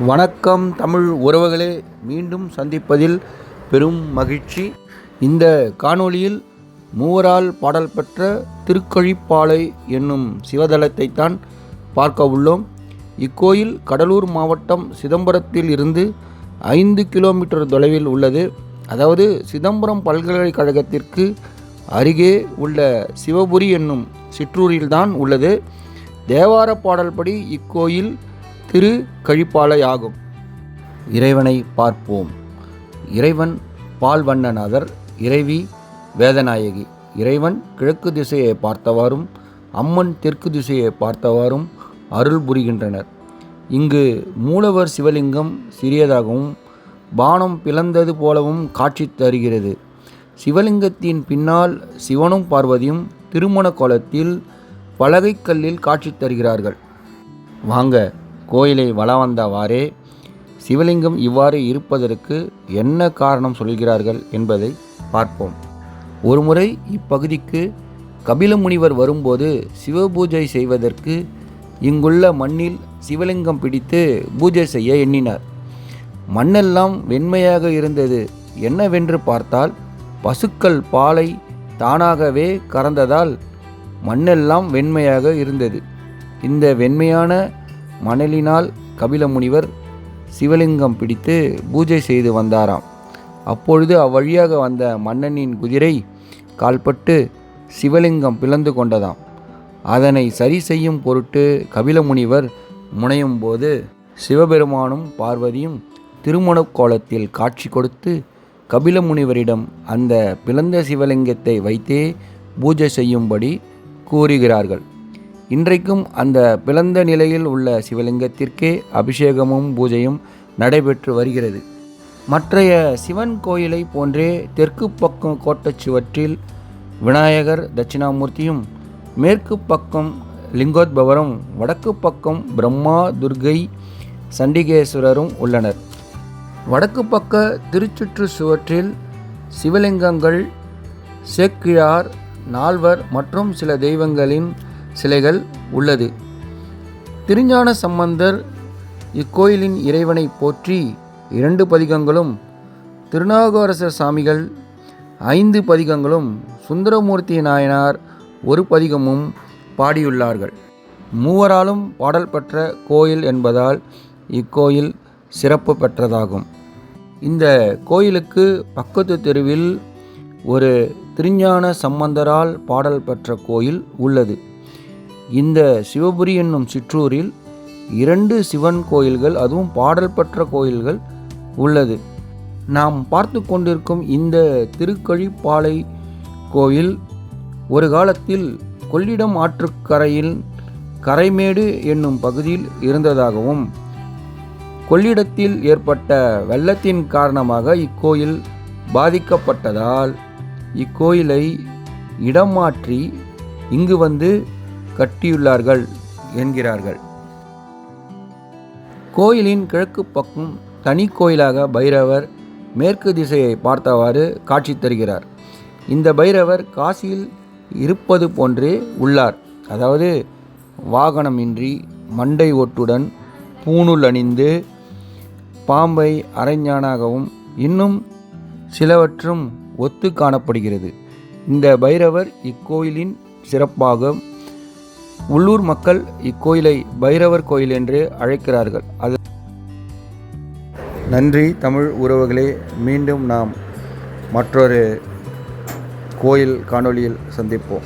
வணக்கம் தமிழ் உறவுகளே, மீண்டும் சந்திப்பதில் பெரும் மகிழ்ச்சி. இந்த காணொளியில் மூவரால் பாடல் பெற்ற திருக்கழிப்பாலை என்னும் சிவதலத்தைத்தான் பார்க்க உள்ளோம். இக்கோயில் கடலூர் மாவட்டம் சிதம்பரத்தில் இருந்து 5 கிலோமீட்டர் தொலைவில் உள்ளது. அதாவது சிதம்பரம் பல்கலைக்கழகத்திற்கு அருகே உள்ள சிவபுரி என்னும் சிற்றூரில்தான் உள்ளது. தேவார பாடல்படி இக்கோயில் திரு கழிப்பாலை ஆகும். இறைவனை பார்ப்போம். இறைவன் பால்வண்ணநாதர், இறைவி வேதநாயகி. இறைவன் கிழக்கு திசையை பார்த்தவாறும் அம்மன் தெற்கு திசையை பார்த்தவாறும் அருள் புரிகின்றனர். இங்கு மூலவர் சிவலிங்கம் சிறியதாகவும் பானம் பிளந்தது போலவும் காட்சி தருகிறது. சிவலிங்கத்தின் பின்னால் சிவனும் பார்வதியும் திருமண கோலத்தில் பலகைக்கல்லில் காட்சி தருகிறார்கள். வாங்க, கோயிலை வலம் வந்தவாறே சிவலிங்கம் இவ்வாறு இருப்பதற்கு என்ன காரணம் சொல்கிறார்கள் என்பதை பார்ப்போம். ஒருமுறை இப்பகுதிக்கு கபில முனிவர் வரும்போது சிவபூஜை செய்வதற்கு இங்குள்ள மண்ணில் சிவலிங்கம் பிடித்து பூஜை செய்ய எண்ணினார். மண்ணெல்லாம் வெண்மையாக இருந்தது. என்னவென்று பார்த்தால் பசுக்கள் பாலை தானாகவே கறந்ததால் மண்ணெல்லாம் வெண்மையாக இருந்தது. இந்த வெண்மையான மணலினால் கபில முனிவர் சிவலிங்கம் பிடித்து பூஜை செய்து வந்தாராம். அப்பொழுது அவ்வழியாக வந்த மன்னனின் குதிரை கால்பட்டு சிவலிங்கம் பிளந்து கொண்டதாம். அதனை சரி செய்யும் பொருட்டு கபில முனிவர் முனையும் போது சிவபெருமானும் பார்வதியும் திருமண கோலத்தில் காட்சி கொடுத்து கபில முனிவரிடம் அந்த பிளந்த சிவலிங்கத்தை வைத்தே பூஜை செய்யும்படி கூறுகிறார்கள். இன்றைக்கும் அந்த பிளந்த நிலையில் உள்ள சிவலிங்கத்திற்கே அபிஷேகமும் பூஜையும் நடைபெற்று வருகிறது. மற்றைய சிவன் கோயிலை போன்றே தெற்கு பக்கம் கோட்டச்சுவற்றில் விநாயகர் தட்சிணாமூர்த்தியும், மேற்கு பக்கம் லிங்கோத்பவரும், வடக்கு பக்கம் பிரம்மா, துர்கை, சண்டிகேஸ்வரரும் உள்ளனர். வடக்கு பக்க திருச்சுற்று சுவற்றில் சிவலிங்கங்கள், சேக்கிழார், நால்வர் மற்றும் சில தெய்வங்களின் சிலைகள் உள்ளது. திருஞான சம்பந்தர் இக்கோயிலின் இறைவனை போற்றி 2 பதிகங்களும், திருநாவுக்கரசர் சாமிகள் 5 பதிகங்களும், சுந்தரமூர்த்தி நாயனார் 1 பதிகமும் பாடியுள்ளார்கள். மூவராலும் பாடல் பெற்ற கோயில் என்பதால் இக்கோயில் சிறப்பு பெற்றதாகும். இந்த கோயிலுக்கு பக்கத்து தெருவில் ஒரு திருஞான சம்பந்தரால் பாடல் பெற்ற கோயில் உள்ளது. இந்த சிவபுரி என்னும் சிற்றூரில் 2 சிவன் கோயில்கள், அதுவும் பாடல் பெற்ற கோயில்கள் உள்ளது. நாம் பார்த்து கொண்டிருக்கும் இந்த திருக்கழிப்பாலை கோயில் ஒரு காலத்தில் கொள்ளிடம் ஆற்றுக்கரையில் கரைமேடு என்னும் பகுதியில் இருந்ததாகவும், கொள்ளிடத்தில் ஏற்பட்ட வெள்ளத்தின் காரணமாக இக்கோயில் பாதிக்கப்பட்டதால் இக்கோயிலை இடம் மாற்றி இங்கு வந்து கட்டியுள்ளார்கள் என்கிறார்கள். கோயிலின் கிழக்கு பக்கம் தனி கோயிலாக பைரவர் மேற்கு திசையை பார்த்தவாறு காட்சி தருகிறார். இந்த பைரவர் காசியில் இருப்பது போன்றே உள்ளார். அதாவது வாகனமின்றி மண்டை ஓட்டுடன் பூணூல் அணிந்து பாம்பை அரைஞானாகவும் இன்னும் சிலவற்றும் ஒத்து காணப்படுகிறது. இந்த பைரவர் இக்கோயிலின் சிறப்பாக உள்ளூர் மக்கள் இக்கோயிலை பைரவர் கோயில் என்று அழைக்கிறார்கள். அது நன்றி தமிழ் உறவுகளே. மீண்டும் நாம் மற்றொரு கோயில் காணொளியில் சந்திப்போம்.